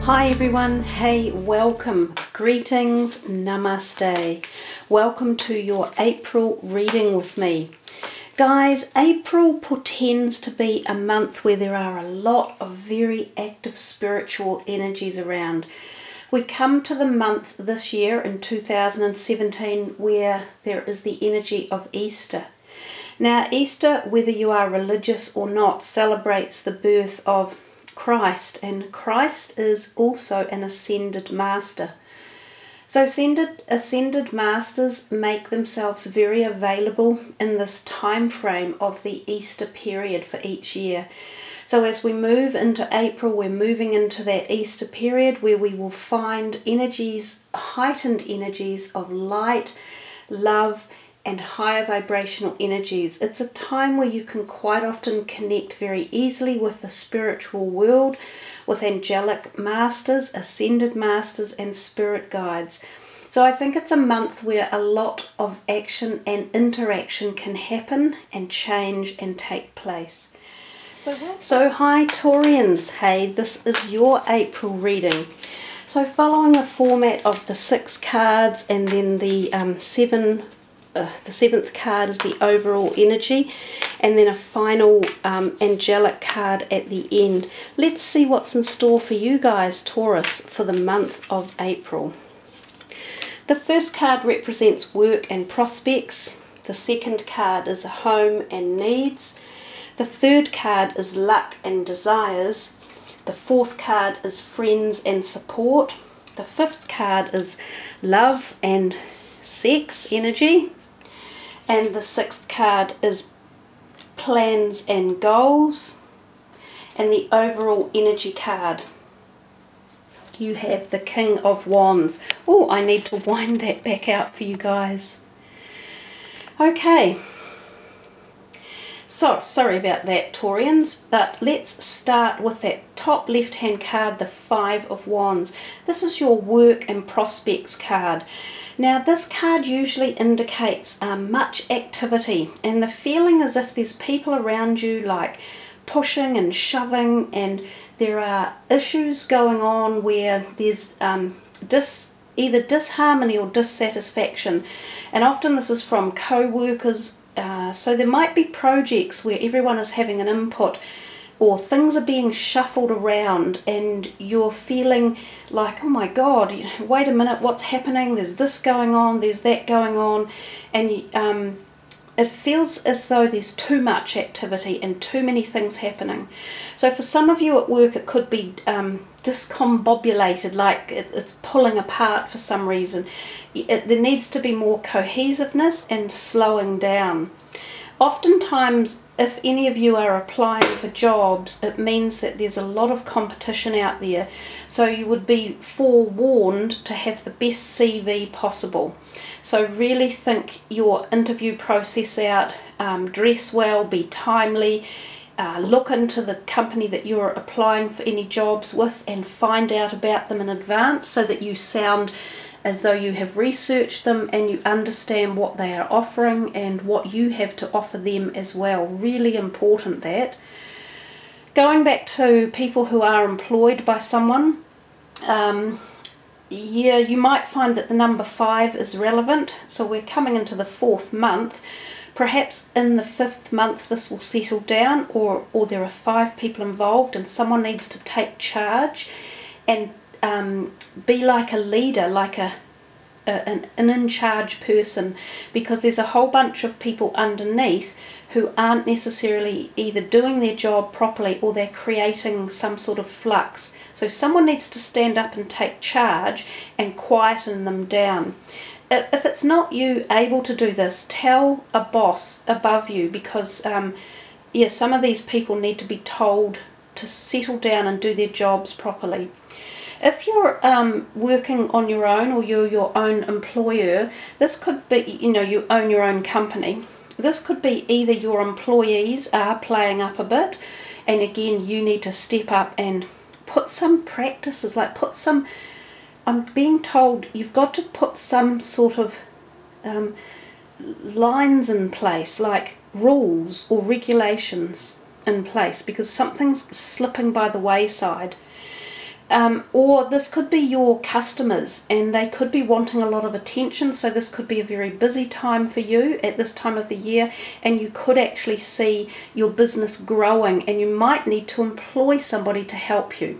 Hi everyone, hey, welcome, greetings, namaste. Welcome to your April reading with me. Guys, April portends to be a month where there are a lot of very active spiritual energies around. We come to the month this year in 2017 where there is the energy of Easter. Now Easter, whether you are religious or not, celebrates the birth of Christ, and Christ is also an ascended master. So ascended masters make themselves very available in this time frame of the Easter period for each year. So as we move into April, we're moving into that Easter period where we will find energies, heightened energies of light, love, and higher vibrational energies. It's a time where you can quite often connect very easily with the spiritual world, with angelic masters, ascended masters, and spirit guides. So I think it's a month where a lot of action and interaction can happen and change and take place. So hi Taurians, hey, this is your April reading. So following the format of the 6 cards and then the the 7th card is the overall energy, and then a final angelic card at the end. Let's see what's in store for you guys, Taurus, for the month of April. The first card represents work and prospects. The second card is home and needs. The third card is luck and desires. The fourth card is friends and support. The fifth card is love and sex energy. And the 6th card is plans and goals. And the overall energy card, you have the King of Wands. Oh, I need to wind that back out for you guys. Okay. So, sorry about that, Taurians, but let's start with that top left-hand card, the 5 of Wands. This is your work and prospects card. Now this card usually indicates much activity, and the feeling as if there's people around you like pushing and shoving, and there are issues going on where there's either disharmony or dissatisfaction, and often this is from co-workers. So there might be projects where everyone is having an input, or things are being shuffled around and you're feeling like, oh my god, wait a minute, what's happening? There's this going on, there's that going on, and it feels as though there's too much activity and too many things happening. So for some of you at work it could be discombobulated, like it's pulling apart for some reason. There needs to be more cohesiveness and slowing down. Oftentimes, if any of you are applying for jobs, it means that there's a lot of competition out there. So you would be forewarned to have the best CV possible. So really think your interview process out, dress well, be timely, look into the company that you're applying for any jobs with and find out about them in advance so that you sound as though you have researched them and you understand what they are offering and what you have to offer them as well. Really important that. Going back to people who are employed by someone, yeah, you might find that the number 5 is relevant. So we're coming into the 4th month. Perhaps in the 5th month this will settle down, or there are 5 people involved and someone needs to take charge and be like a leader, like an in-charge person, because there's a whole bunch of people underneath who aren't necessarily either doing their job properly or they're creating some sort of flux. So someone needs to stand up and take charge and quieten them down. If it's not you able to do this, tell a boss above you, because yeah, some of these people need to be told to settle down and do their jobs properly. If you're working on your own, or you're your own employer, this could be, you know, you own your own company. This could be either your employees are playing up a bit, and again you need to step up and put some practices, like put some, I'm being told you've got to put some sort of lines in place, like rules or regulations in place, because something's slipping by the wayside. Or this could be your customers, and they could be wanting a lot of attention, so this could be a very busy time for you at this time of the year, and you could actually see your business growing, and you might need to employ somebody to help you.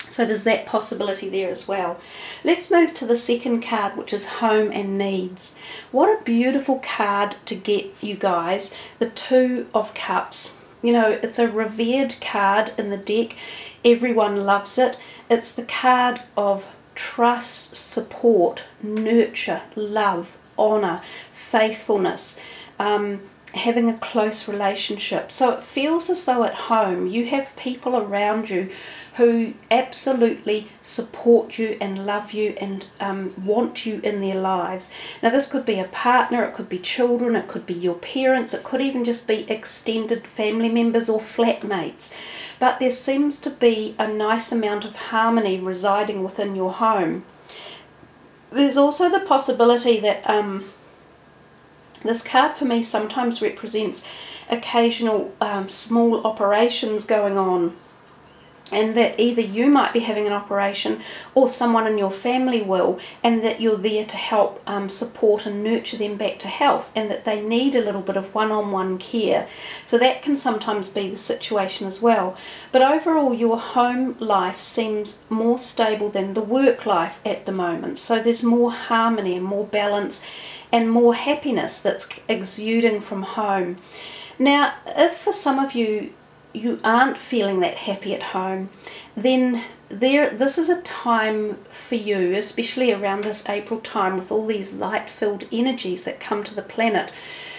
So there's that possibility there as well. Let's move to the second card, which is home and needs. What a beautiful card to get, you guys. The Two of Cups. You know, it's a revered card in the deck. Everyone loves it. It's the card of trust, support, nurture, love, honor, faithfulness, having a close relationship. So it feels as though at home you have people around you who absolutely support you and love you and want you in their lives. Now this could be a partner, it could be children, it could be your parents, it could even just be extended family members or flatmates. But there seems to be a nice amount of harmony residing within your home. There's also the possibility that this card for me sometimes represents occasional small operations going on, and that either you might be having an operation or someone in your family will, and that you're there to help support and nurture them back to health, and that they need a little bit of one-on-one care. So that can sometimes be the situation as well. But overall your home life seems more stable than the work life at the moment. So there's more harmony and more balance and more happiness that's exuding from home. Now, if for some of you aren't feeling that happy at home, then this is a time for you, especially around this April time with all these light-filled energies that come to the planet,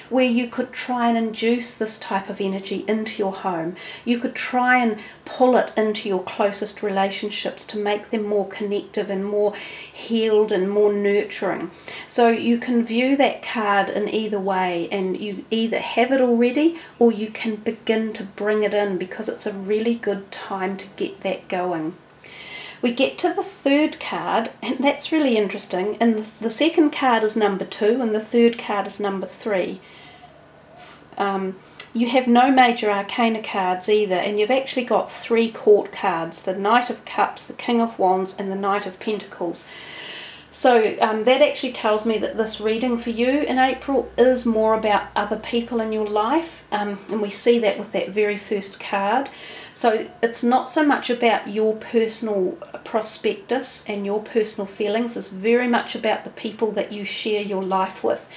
where you could try and induce this type of energy into your home. You could try and pull it into your closest relationships to make them more connective and more healed and more nurturing. So you can view that card in either way, and you either have it already or you can begin to bring it in, because it's a really good time to get that going. We get to the third card, and that's really interesting. And the second card is number 2 and the third card is number 3. You have no major arcana cards either, and you've actually got 3 court cards: the Knight of Cups, the King of Wands, and the Knight of Pentacles. So that actually tells me that this reading for you in April is more about other people in your life, and we see that with that very first card. So it's not so much about your personal prospectus and your personal feelings. It's very much about the people that you share your life with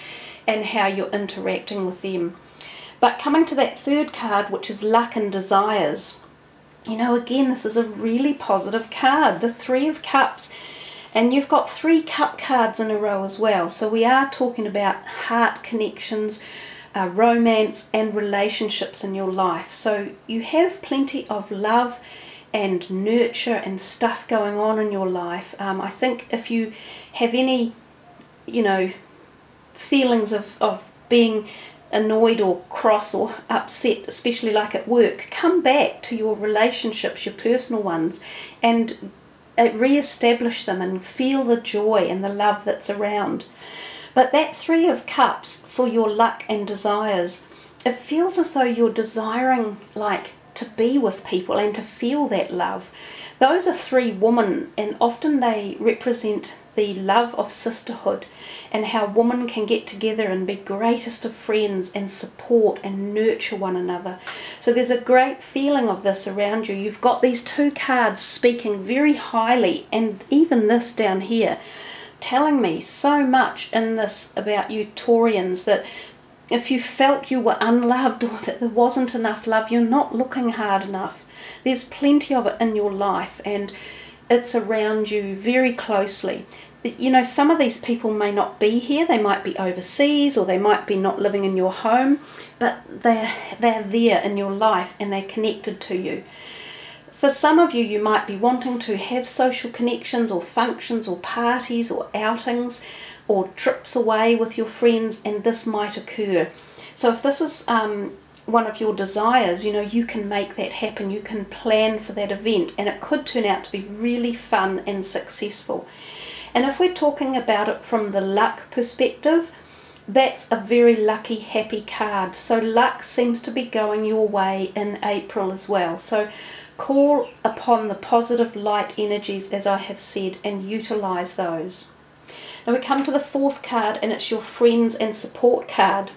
and how you're interacting with them. But coming to that third card, which is luck and desires, you know, again, this is a really positive card, the 3 of Cups. And you've got 3 cup cards in a row as well. So we are talking about heart connections, romance and relationships in your life. So you have plenty of love and nurture and stuff going on in your life. I think if you have any, you know, feelings of being annoyed or cross or upset, especially like at work, come back to your relationships, your personal ones, and re-establish them and feel the joy and the love that's around. But that 3 of Cups for your luck and desires, it feels as though you're desiring like to be with people and to feel that love. Those are 3 women, and often they represent the love of sisterhood and how women can get together and be greatest of friends and support and nurture one another. So there's a great feeling of this around you. You've got these 2 cards speaking very highly, and even this down here telling me so much in this about you Taurians, that if you felt you were unloved or that there wasn't enough love, you're not looking hard enough. There's plenty of it in your life, and it's around you very closely. You know, some of these people may not be here, they might be overseas, or they might be not living in your home, but they're there in your life and they're connected to you. For some of you, you might be wanting to have social connections or functions or parties or outings or trips away with your friends, and this might occur. So if this is one of your desires, you know, you can make that happen, you can plan for that event, and it could turn out to be really fun and successful. And if we're talking about it from the luck perspective, that's a very lucky, happy card. So luck seems to be going your way in April as well. So Call upon the positive light energies, as I have said, and utilize those. Now we come to the fourth card, and it's your friends and support card.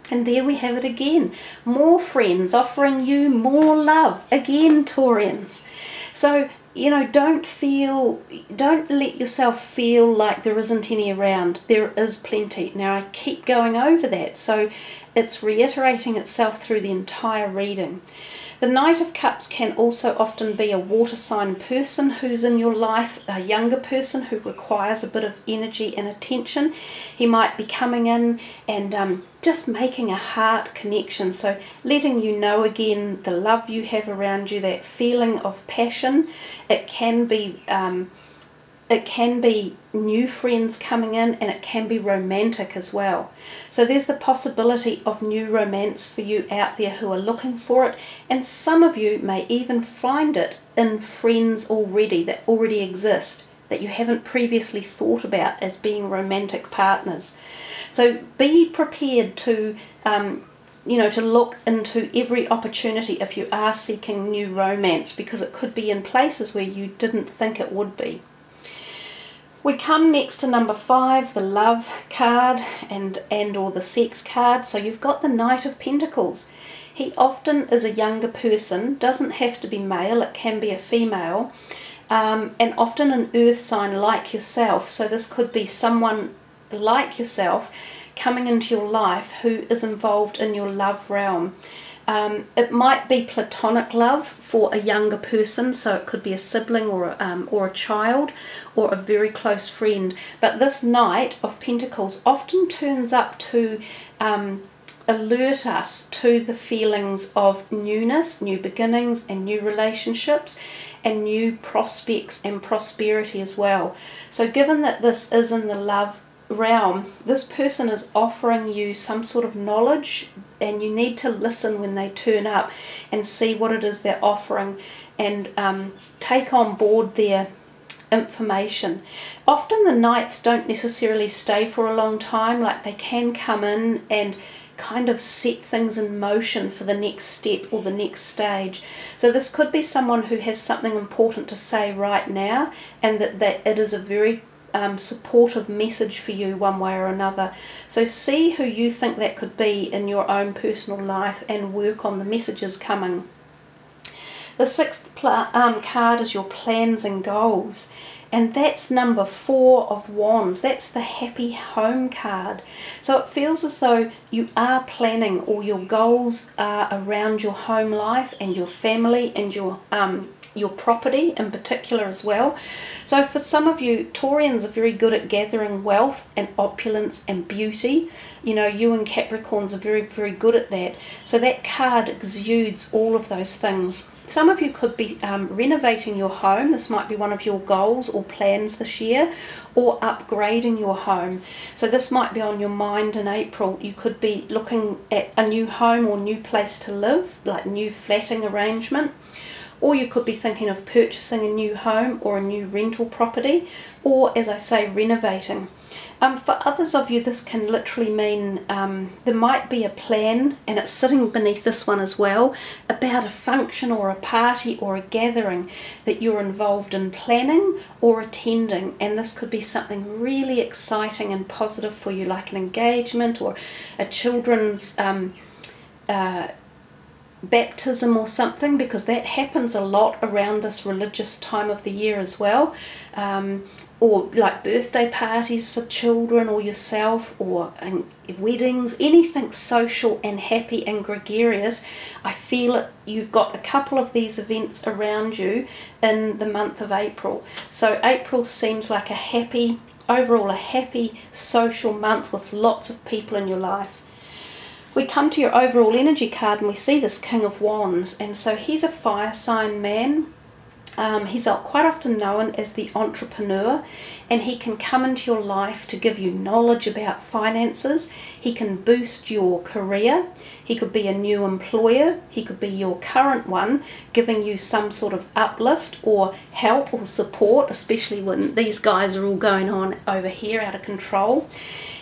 And there we have it again. More friends offering you more love. Again, Taurians. So, you know, don't let yourself feel like there isn't any around. There is plenty. Now, I keep going over that, so it's reiterating itself through the entire reading. The Knight of Cups can also often be a water sign person who's in your life, a younger person who requires a bit of energy and attention. He might be coming in and just making a heart connection, so letting you know again the love you have around you, that feeling of passion. It can be new friends coming in, and it can be romantic as well. So there's the possibility of new romance for you out there who are looking for it, and some of you may even find it in friends already that already exist, that you haven't previously thought about as being romantic partners. So be prepared to to look into every opportunity if you are seeking new romance, because it could be in places where you didn't think it would be. We come next to number 5, the love card and or the sex card. So you've got the Knight of Pentacles. He often is a younger person, doesn't have to be male, it can be a female, and often an earth sign like yourself. So this could be someone like yourself coming into your life who is involved in your love realm. It might be platonic love for a younger person, so it could be a sibling or a child or a very close friend. But this Knight of Pentacles often turns up to alert us to the feelings of newness, new beginnings and new relationships and new prospects and prosperity as well. So given that this is in the love realm, this person is offering you some sort of knowledge, and you need to listen when they turn up and see what it is they're offering and take on board their information. Often the Knights don't necessarily stay for a long time, like they can come in and kind of set things in motion for the next step or the next stage. So this could be someone who has something important to say right now, and that it is a very supportive message for you one way or another. So see who you think that could be in your own personal life and work on the messages coming. The sixth card is your plans and goals, and that's number 4 of Wands. That's the happy home card. So it feels as though you are planning, or your goals are around your home life and your family and your property in particular as well. So for some of you, Taurians are very good at gathering wealth and opulence and beauty. You know, you and Capricorns are very, very good at that. So that card exudes all of those things. Some of you could be renovating your home. This might be one of your goals or plans this year, or upgrading your home. So this might be on your mind in April. You could be looking at a new home or new place to live, like new flatting arrangement. Or you could be thinking of purchasing a new home or a new rental property, or, as I say, renovating. For others of you, this can literally mean there might be a plan, and it's sitting beneath this one as well, about a function or a party or a gathering that you're involved in planning or attending, and this could be something really exciting and positive for you, like an engagement or a children's baptism or something, because that happens a lot around this religious time of the year as well, or like birthday parties for children or yourself, or weddings, anything social and happy and gregarious. I feel it, you've got a couple of these events around you in the month of April. So April seems like overall a happy social month with lots of people in your life. We come to your overall energy card, and we see this King of Wands, and so he's a fire sign man. He's quite often known as the entrepreneur, and he can come into your life to give you knowledge about finances. He can boost your career. He could be a new employer. He could be your current one, giving you some sort of uplift or help or support, especially when these guys are all going on over here out of control.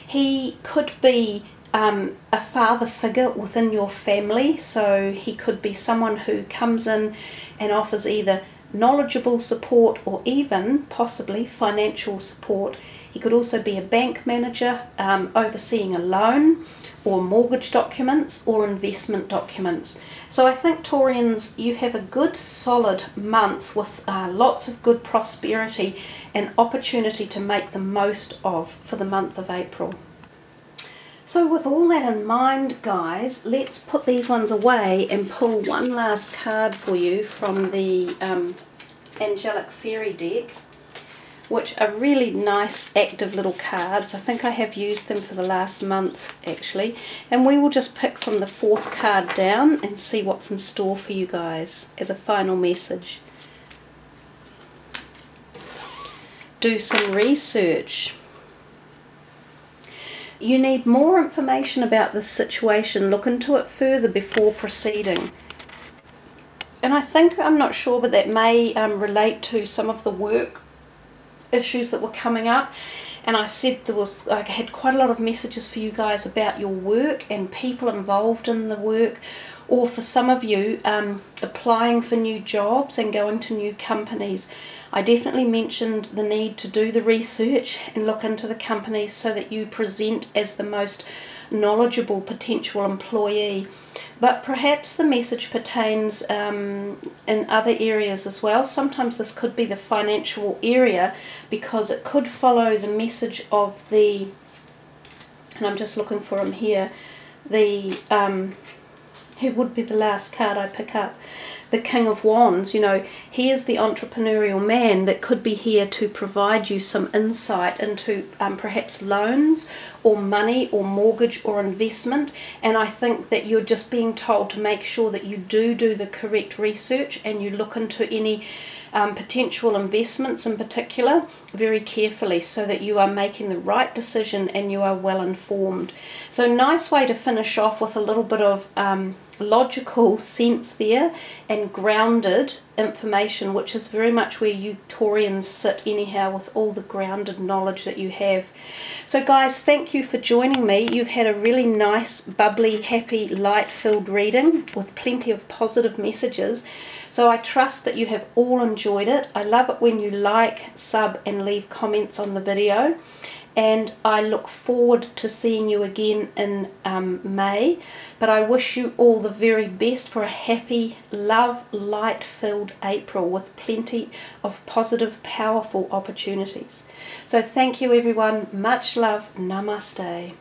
He could be a father figure within your family. So he could be someone who comes in and offers either knowledgeable support or even possibly financial support. He could also be a bank manager overseeing a loan or mortgage documents or investment documents. So I think, Taurians, you have a good solid month with lots of good prosperity and opportunity to make the most of for the month of April. So with all that in mind, guys, let's put these ones away and pull one last card for you from the Angelic Fairy deck, which are really nice active little cards. I think I have used them for the last month actually, and we will just pick from the 4th card down and see what's in store for you guys as a final message. Do some research. You need more information about this situation. Look into it further before proceeding. And I think, I'm not sure, but that may relate to some of the work issues that were coming up. And I said I had quite a lot of messages for you guys about your work and people involved in the work, or for some of you applying for new jobs and going to new companies. I definitely mentioned the need to do the research and look into the companies so that you present as the most knowledgeable potential employee. But perhaps the message pertains in other areas as well. Sometimes this could be the financial area, because it could follow the message of the, and I'm just looking for him here, the who would be the last card I pick up? The King of Wands. You know, he is the entrepreneurial man that could be here to provide you some insight into perhaps loans or money or mortgage or investment. And I think that you're just being told to make sure that you do the correct research and you look into any potential investments in particular very carefully, so that you are making the right decision and you are well informed. So nice way to finish off with a little bit of logical sense there and grounded information, which is very much where you Taurians sit anyhow, with all the grounded knowledge that you have. So guys, thank you for joining me. You've had a really nice, bubbly, happy, light-filled reading with plenty of positive messages. So I trust that you have all enjoyed it. I love it when you like, sub and leave comments on the video. And I look forward to seeing you again in May. But I wish you all the very best for a happy, love, light-filled April with plenty of positive, powerful opportunities. So thank you everyone. Much love. Namaste.